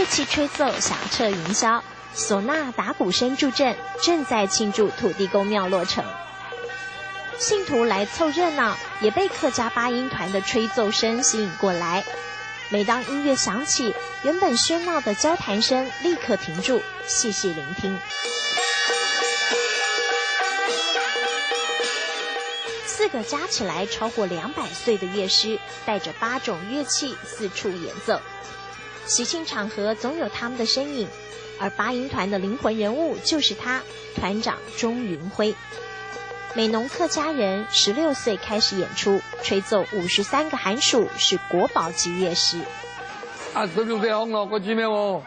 乐器吹奏响彻云霄，唢呐打鼓声助阵，正在庆祝土地公庙落成。信徒来凑热闹，也被客家八音团的吹奏声吸引过来。每当音乐响起，原本喧闹的交谈声立刻停住，细细聆听。4个加起来超过200岁的乐师，带着8种乐器四处演奏。喜庆场合总有他们的身影，而八音团的灵魂人物就是他，团长钟云辉。美浓客家人16岁开始演出，吹奏53个寒暑，是国宝级乐师。16岁學樂嗰知咩喎？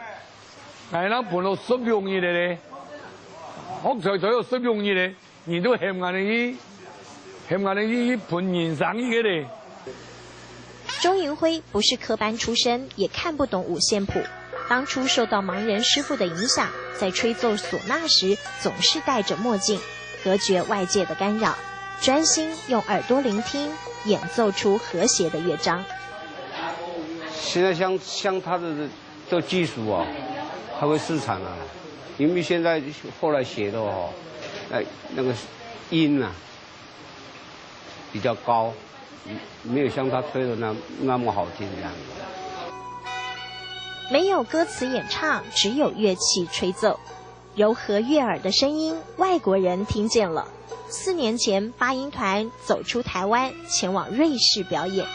係啦，盤路10容易嚟咧，學才有10容易咧，你都嫌我哋盤年生意嘅咧。钟云辉不是科班出身，也看不懂五线谱。当初受到盲人师傅的影响，在吹奏唢呐时总是戴着墨镜，隔绝外界的干扰，专心用耳朵聆听，演奏出和谐的乐章。现在像他的这技术啊，还会市场啊，因为现在后来写的哦，那个音啊比较高，没有像他吹的那么好听这样子。没有歌词演唱，只有乐器吹奏，柔和悦耳的声音，外国人听见了。4年前，八音团走出台湾，前往瑞士表演。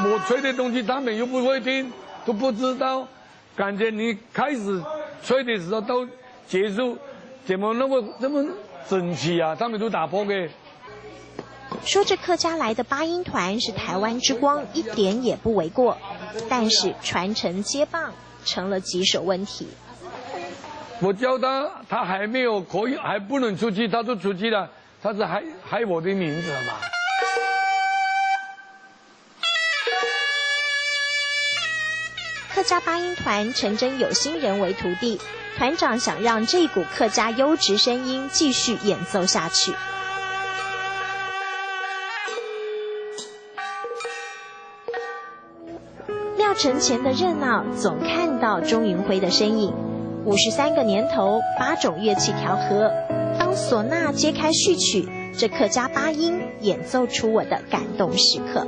我吹的东西他们又不会听，都不知道，感觉你开始吹的时候到结束，怎么这么整齐啊？他们都打破的。说这客家来的八音团是台湾之光，一点也不为过。但是传承接棒成了棘手问题。我教他还没有可以，还不能出去，他都出去了，他是害我的名字嘛。客家八音团陈真有心人为徒弟，团长想让这股客家优质声音继续演奏下去。庙城前的热闹，总看到钟云辉的身影。53个年头，8种乐器调和，当唢呐揭开序曲，这客家八音演奏出我的感动时刻。